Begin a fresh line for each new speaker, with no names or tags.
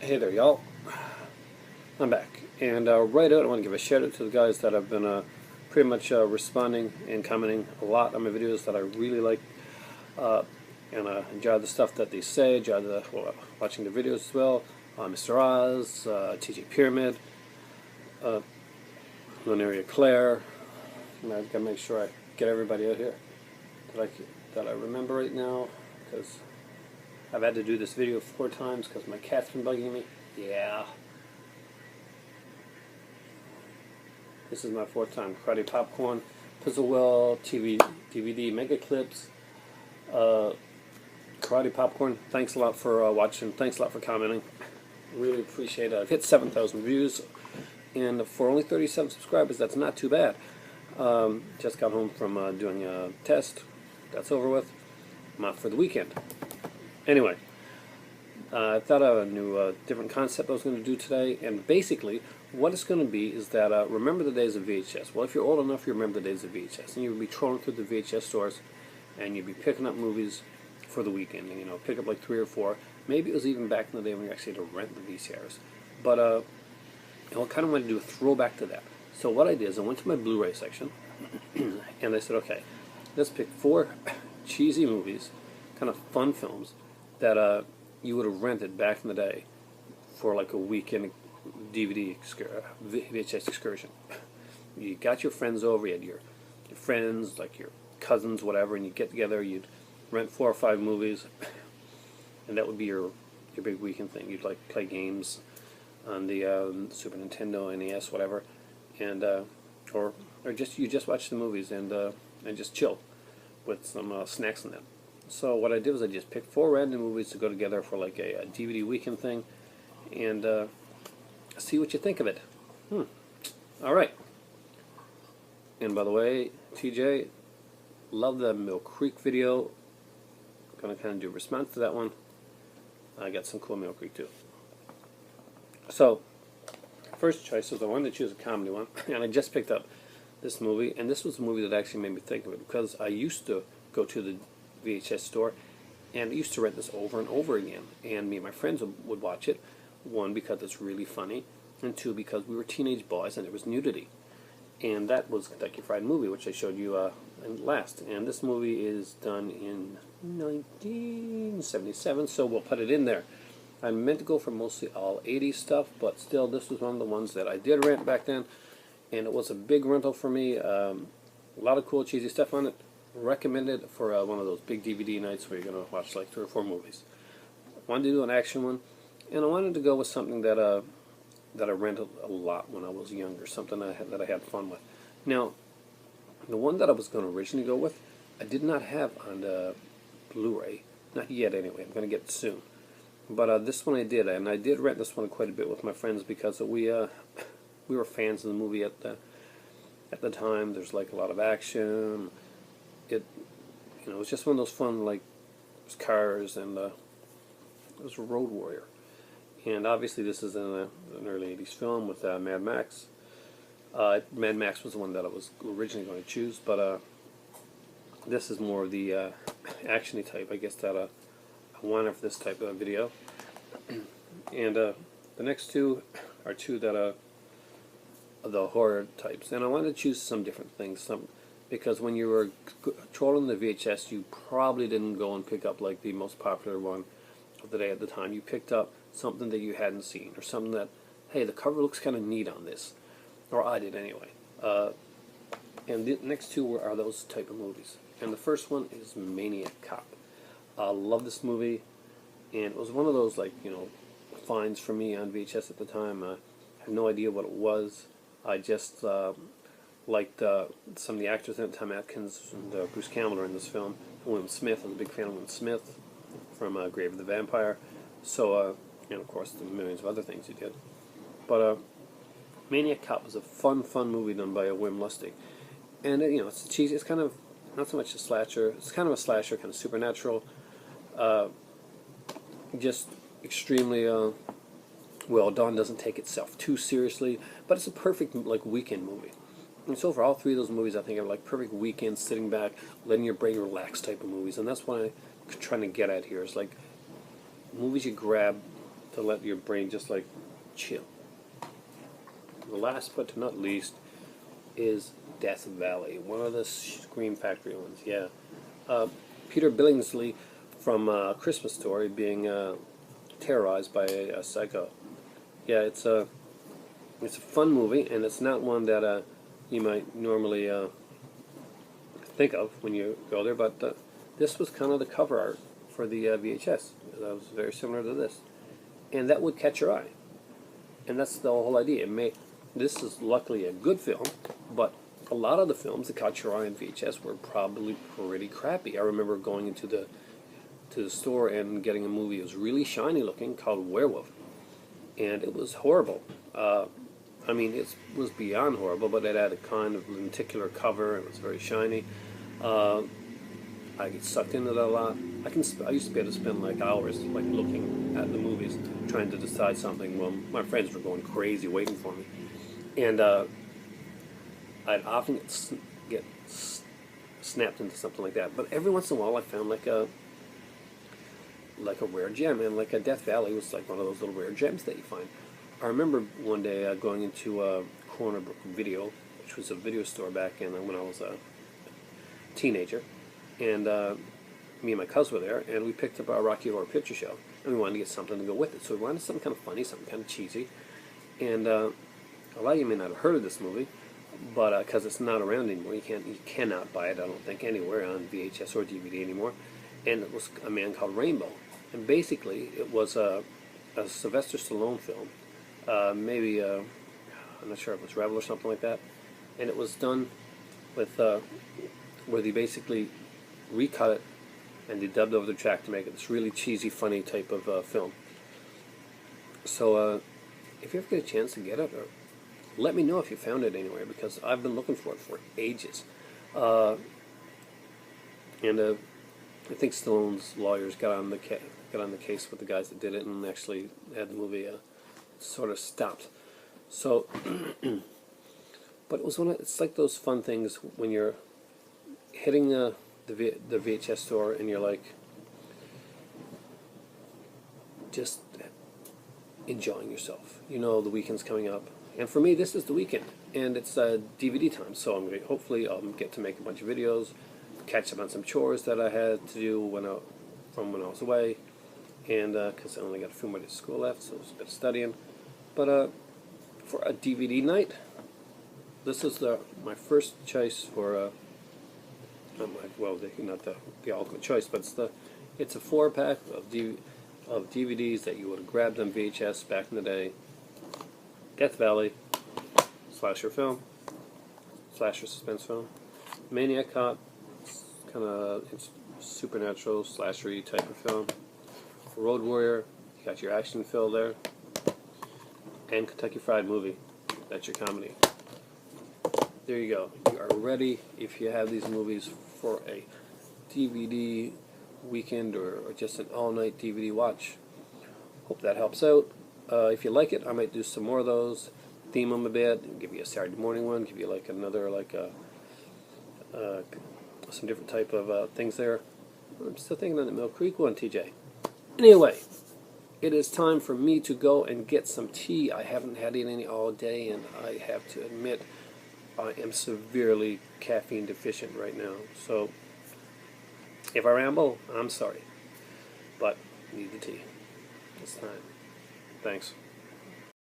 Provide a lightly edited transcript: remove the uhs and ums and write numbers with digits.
Hey there, y'all. I'm back. And right out, I want to give a shout out to the guys that have been pretty much responding and commenting a lot on my videos that I really like. Uh, and enjoy the stuff that they say, watching the videos as well. Mr. Oz, TJ Pyramid, uh, Lunaria Claire. And I've got to make sure I get everybody out here that I remember right now, because I've had to do this video 4 times because my cat's been bugging me. Yeah. This is my 4th time. Karate Popcorn, Pizzle Well, DVD, Mega Clips, Karate Popcorn. Thanks a lot for watching. Thanks a lot for commenting. Really appreciate it. I've hit 7,000 views, and for only 37 subscribers, that's not too bad. Just got home from doing a test. That's over with. I'm out for the weekend. Anyway, I thought of a new, different concept I was going to do today, and basically, what it's going to be is that, remember the days of VHS. Well, if you're old enough, you remember the days of VHS, and you'd be trolling through the VHS stores, and you'd be picking up movies for the weekend, and, pick up like 3 or 4. Maybe it was even back in the day when you actually had to rent the VCRs. But, I kind of wanted to do a throwback to that. So what I did is I went to my Blu-ray section, and I said, okay, let's pick 4 cheesy movies, kind of fun films, that you would have rented back in the day for like a weekend VHS excursion. You got your friends over, you had your friends, like your cousins, whatever, and you'd get together, you'd rent 4 or 5 movies, and that would be your big weekend thing. You'd like play games on the Super Nintendo, NES, whatever, and or just you just watch the movies and just chill with some snacks in them. So what I did was I just picked 4 random movies to go together for like a DVD weekend thing, and see what you think of it. All right. And by the way, TJ, love the Mill Creek video. Gonna kind of do a response to that one. I got some cool Mill Creek too. So, first choice was I wanted to choose a comedy one, and I just picked up this movie, and this was a movie that actually made me think of it because I used to go to the VHS store, and I used to rent this over and over again, and me and my friends would watch it. 1, because it's really funny, and 2, because we were teenage boys and there was nudity. And that was Kentucky Fried Movie, which I showed you last. And this movie is done in 1977, so we'll put it in there. I meant to go for mostly all 80s stuff, but still, this was one of the ones that I did rent back then, and it was a big rental for me. A lot of cool, cheesy stuff on it. Recommended for one of those big DVD nights where you're going to watch like 3 or 4 movies. Wanted to do an action one, and I wanted to go with something that I rented a lot when I was younger, something that I had fun with. Now, the one that I was going to originally go with, I did not have on the Blu-ray, not yet anyway. I'm going to get it soon. But this one I did, and I did rent this one quite a bit with my friends because we were fans of the movie at the time. There's like a lot of action. It was just one of those fun, like, cars, and it was a Road Warrior. And obviously this is an early 80s film with Mad Max. Mad Max was the one that I was originally going to choose, but this is more of the action-y type, I guess, that I wanted for this type of video. And the next 2 are 2 that are the horror types. And I wanted to choose some different things, because when you were trolling the VHS, you probably didn't go and pick up like the most popular one of the day at the time. You picked up something that you hadn't seen, or something that, hey, the cover looks kind of neat on this, or I did anyway. And the next 2 are those type of movies. And the first one is Maniac Cop. I love this movie, and it was one of those, like, finds for me on VHS at the time. I had no idea what it was. I just liked some of the actors in it. Tom Atkins and Bruce Campbell are in this film. William Smith, I was a big fan of William Smith from Grave of the Vampire. So, and of course, the millions of other things he did. But Maniac Cop was a fun movie done by Wim Lustig. And, it's cheesy. It's kind of, not so much a slasher. It's kind of a slasher, kind of supernatural. Just extremely well done. Doesn't take itself too seriously. But it's a perfect, like, weekend movie. And so for all 3 of those movies, I think are like perfect weekend, sitting back, letting your brain relax type of movies. And that's what I'm trying to get at here. Is like movies you grab to let your brain just like chill. The last but not least is Death Valley, one of the Scream Factory ones. Yeah, Peter Billingsley from Christmas Story being terrorized by a psycho. Yeah, it's a fun movie, and it's not one that you might normally think of when you go there. But this was kind of the cover art for the VHS. That was very similar to this, and that would catch your eye. And that's the whole idea. This is luckily a good film, but a lot of the films that caught your eye on VHS were probably pretty crappy. I remember going into the store and getting a movie. It was really shiny looking, called Werewolf, and it was horrible. I mean, it was beyond horrible, but it had a kind of lenticular cover, and it was very shiny. I get sucked into that a lot. I used to be able to spend like hours like looking at the movies, trying to decide something. Well, my friends were going crazy waiting for me, and I'd often get snapped into something like that. But every once in a while, I found like a rare gem, and like a Death Valley was like one of those little rare gems that you find. I remember one day going into Corner Video, which was a video store back in when I was a teenager, and me and my cousin were there, and we picked up our Rocky Horror Picture Show, and we wanted to get something to go with it. So we wanted something kind of funny, something kind of cheesy, and a lot of you may not have heard of this movie, but because it's not around anymore, you cannot buy it, I don't think, anywhere on VHS or DVD anymore. And it was a man called Rainbow, and basically it was a Sylvester Stallone film. Maybe I'm not sure if it was Rebel or something like that, and it was done with where they basically recut it and they dubbed over the track to make it this really cheesy, funny type of film. So if you ever get a chance to get it, or let me know if you found it anywhere, because I've been looking for it for ages. And I think Stallone's lawyers got on the case with the guys that did it, and actually had the movie sort of stopped. So, but it was it's like those fun things when you're hitting the VHS store and you're like just enjoying yourself. You know, the weekend's coming up, and for me, this is the weekend, and it's DVD time. So I'm gonna hopefully get to make a bunch of videos, catch up on some chores that I had to do from when I was away, and because I only got a few more days of school left, so it's a bit of studying. But for a DVD night, this is my first choice for not the ultimate choice, but it's a 4-pack of DVDs that you would have grabbed on VHS back in the day. Death Valley, slasher film, slasher suspense film. Maniac Cop, it's supernatural slashery type of film. Road Warrior, you got your action fill there, and Kentucky Fried Movie, that's your comedy. There you go. You are ready if you have these movies for a DVD weekend or just an all-night DVD watch. Hope that helps out. If you like it, I might do some more of those, theme them a bit, give you a Saturday morning one, give you like another some different type of things there. I'm still thinking on the Mill Creek one, TJ. Anyway, it is time for me to go and get some tea. I haven't had any all day, and I have to admit I am severely caffeine deficient right now. So if I ramble, I'm sorry, but I need the tea. It's time. Thanks.